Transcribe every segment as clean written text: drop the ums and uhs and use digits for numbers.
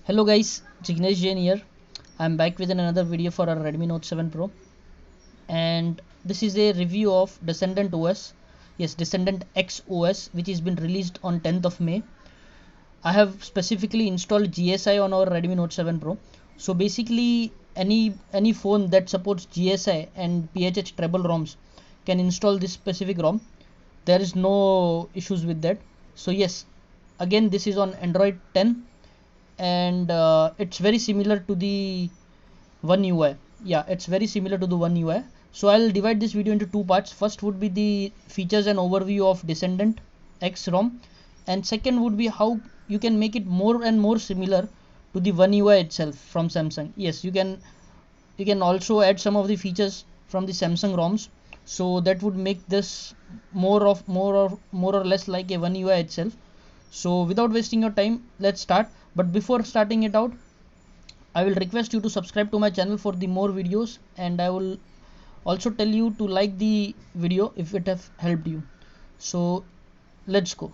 Hello guys, Jignesh Jain here. I'm back with another video for our Redmi Note 7 Pro, and this is a review of Descendant OS. Yes, Descendant X OS, which has been released on 10th of May. I have specifically installed GSI on our Redmi Note 7 Pro. So basically, any phone that supports GSI and PHH treble ROMs can install this specific ROM. There is no issues with that. So yes, again this is on Android 10, and it's very similar to the One UI. Yeah, it's very similar to the One UI. So I'll divide this video into two parts. First would be the features and overview of Descendant X ROM, and second would be how you can make it more and more similar to the One UI itself from Samsung. Yes, you can also add some of the features from the Samsung ROMs, so that would make this more or less like a One UI itself. So without wasting your time, let's start. But before starting it out, I will request you to subscribe to my channel for the more videos, and I will also tell you to like the video if it have helped you. So let's go.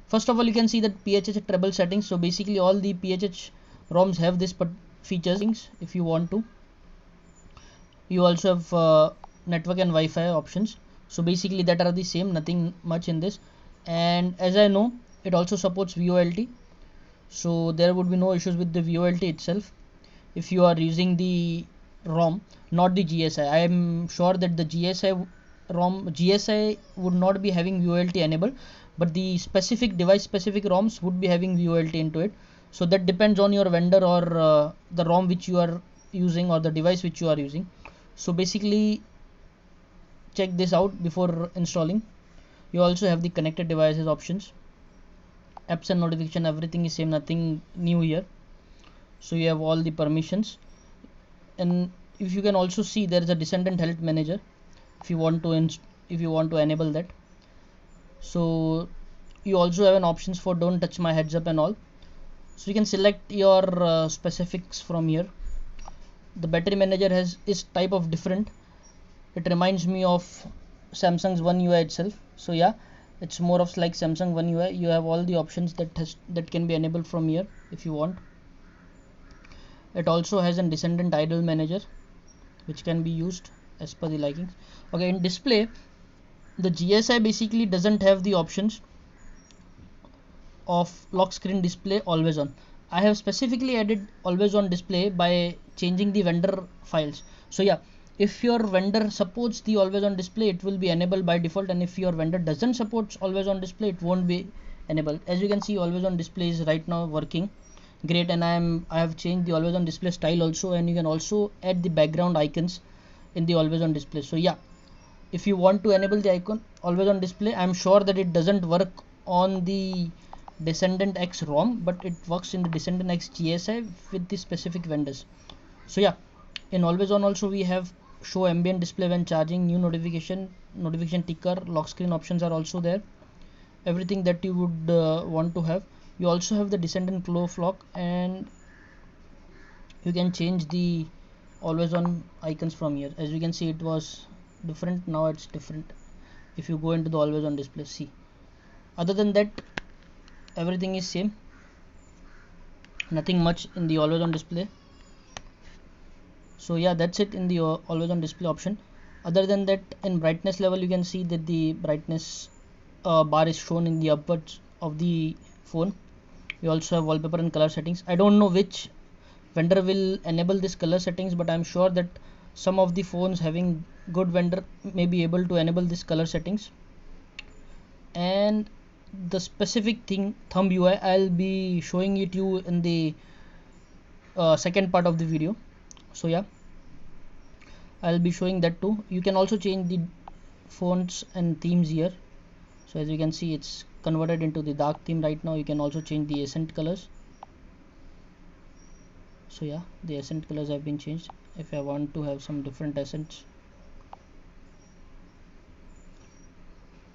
First of all, you can see that PHH treble settings. So basically all the PHH ROMs have this features. If you want to, you also have network and Wi-Fi options. So basically that are the same, nothing much in this. And as I know, it also supports VoLT, so there would be no issues with the VoLT itself if you are using the ROM, not the GSI. I am sure that the GSI would not be having VoLT enabled, but the specific device specific ROMs would be having VoLT into it. So that depends on your vendor or the ROM which you are using or the device which you are using. So basically check this out before installing. You also have the connected devices options, apps and notification, everything is same, nothing new here. So you have all the permissions, and if you can also see there is a Descendant Health Manager if you want to enable that. So you also have an options for don't touch my heads up and all, so you can select your specifics from here. The battery manager is type of different. It reminds me of Samsung's One UI itself. So yeah, it's more of like Samsung One UI. You have all the options that can be enabled from here if you want. It also has a Descendant idle manager which can be used as per the likings. Okay, in display, the GSI basically doesn't have the options of lock screen display always on. I have specifically added always on display by changing the vendor files. So yeah, if your vendor supports the always on display, it will be enabled by default, and if your vendor doesn't support always on display, it won't be enabled. As you can see, always on display is right now working great, and I have changed the always on display style also, and you can also add the background icons in the always on display. So yeah, if you want to enable the icon always on display, I'm sure that it doesn't work on the Descendant X ROM, but it works in the Descendant X GSI with the specific vendors. So yeah, in always on also we have show ambient display when charging, new notification ticker, lock screen options are also there, everything that you would want to have. You also have the Descendant close lock, and you can change the always on icons from here. As you can see, it was different, now it's different if you go into the always on display. See, other than that everything is same, nothing much in the always on display. So yeah, that's it in the always on display option. Other than that, in brightness level, you can see that the brightness bar is shown in the upwards of the phone. We also have wallpaper and color settings. I don't know which vendor will enable this color settings, but I'm sure that some of the phones having good vendor may be able to enable this color settings. And the specific thing, thumb UI, I'll be showing it you in the second part of the video. So yeah, I'll be showing that too. You can also change the fonts and themes here. So as you can see, it's converted into the dark theme right now. You can also change the accent colors. So yeah, the accent colors have been changed. If I want to have some different accents,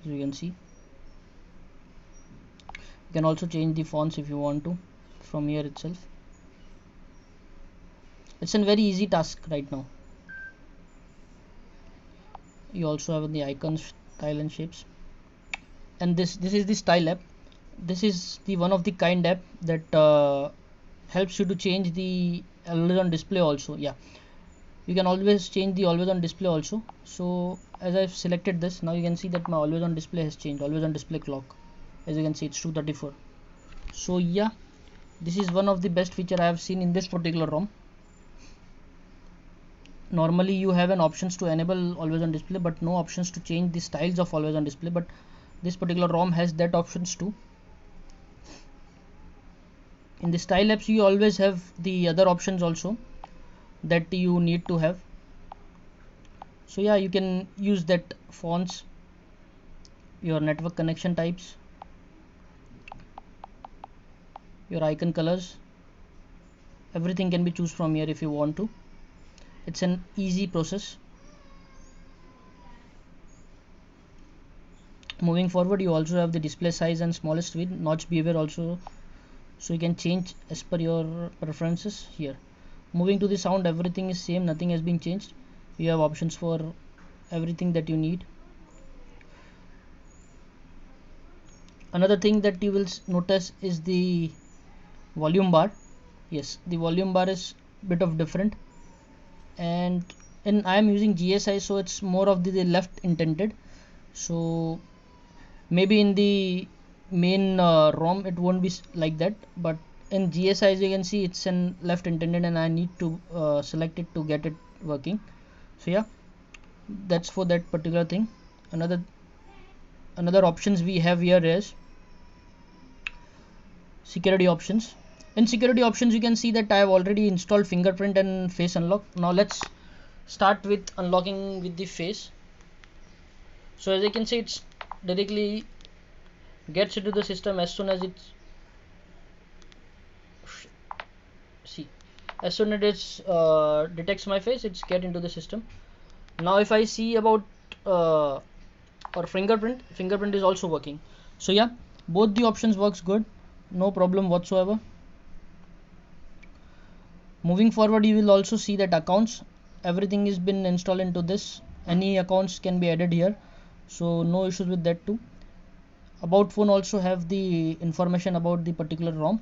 as you can see, you can also change the fonts if you want to from here itself. It's a very easy task right now. You also have the icons, style and shapes, and this is the style app. This is the one of the kind app that helps you to change the always on display also. Yeah, you can always change the always on display also. So as I've selected this, now you can see that my always on display has changed, always on display clock. As you can see, it's 234. So yeah, this is one of the best feature I have seen in this particular ROM. Normally you have an options to enable always on display, but no options to change the styles of always on display, but this particular ROM has that options too. In the style apps you always have the other options also that you need to have. So yeah, you can use that fonts, your network connection types, your icon colors, everything can be choose from here if you want to. It's an easy process. Moving forward, you also have the display size and smallest width, notch behavior also, so you can change as per your preferences here. Moving to the sound, everything is same, nothing has been changed. You have options for everything that you need. Another thing that you will notice is the volume bar. Yes, the volume bar is bit of different, and I am using GSI, so it's more of the left intended. So maybe in the main ROM it won't be like that, but in GSI, as you can see, it's an left intended, and I need to select it to get it working. So yeah, that's for that particular thing. Another options we have here is security options. In security options, you can see that I have already installed fingerprint and face unlock. Now let's start with unlocking with the face. So as you can see, it's directly gets into the system as soon as it's detects my face, it's get into the system. Now if I see about or fingerprint is also working. So yeah, both the options works good, no problem whatsoever. Moving forward, you will also see that accounts, everything is been installed into this. Any accounts can be added here, so no issues with that too. About phone also have the information about the particular ROM.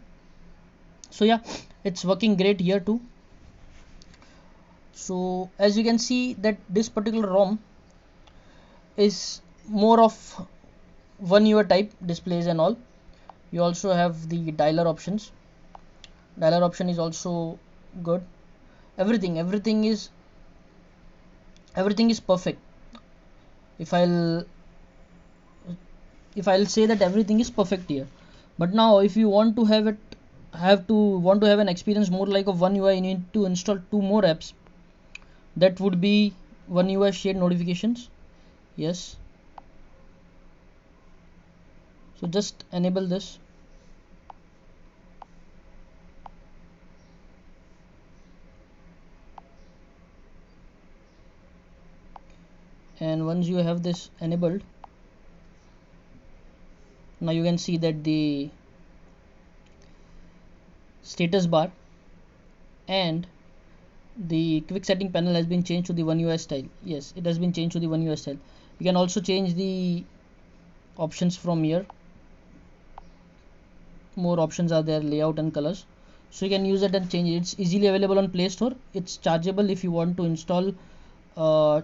So yeah, it's working great here too. So as you can see that this particular ROM is more of one UI type displays and all. You also have the dialer options. Dialer option is also good. Everything is perfect. If I'll say that everything is perfect here. But now if you want to have an experience more like a one UI, you need to install two more apps. That would be one UI shared notifications. Yes, so just enable this. And once you have this enabled, now you can see that the status bar and the quick setting panel has been changed to the one UI style. Yes, it has been changed to the one UI style. You can also change the options from here. More options are there, layout and colors, so you can use it and change it. It's easily available on Play Store. It's chargeable if you want to install,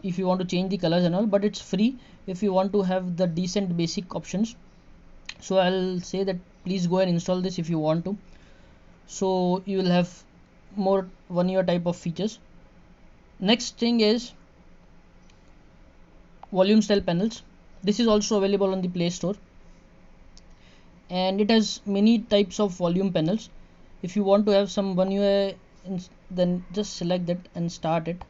if you want to change the colors and all, but it's free if you want to have the decent basic options. So I'll say that please go and install this if you want to, so you will have more one UI type of features. Next thing is volume style panels. This is also available on the Play Store, and it has many types of volume panels. If you want to have some one UI, then just select that and start it.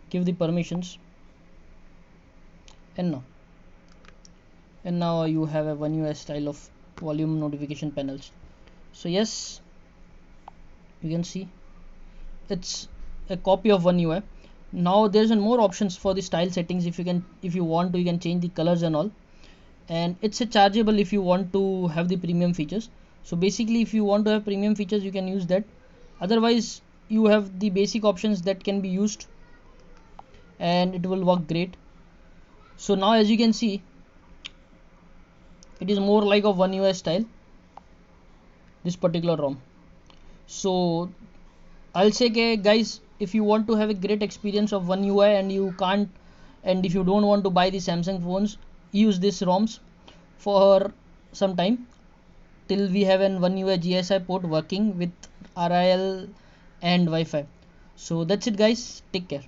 Give the permissions, and now you have a one UI style of volume notification panels. So yes, you can see it's a copy of one UI. Now there's more options for the style settings. If you want to, you can change the colors and all, and it's a chargeable if you want to have the premium features. So basically, if you want to have premium features, you can use that. Otherwise, you have the basic options that can be used, and it will work great. So now as you can see, it is more like a one UI style. this particular ROM. So I'll say, okay, guys, if you want to have a great experience of One UI and you can't, and if you don't want to buy the Samsung phones, use this ROMs for some time till we have an One UI GSI port working with RIL and Wi-Fi. So that's it, guys. Take care.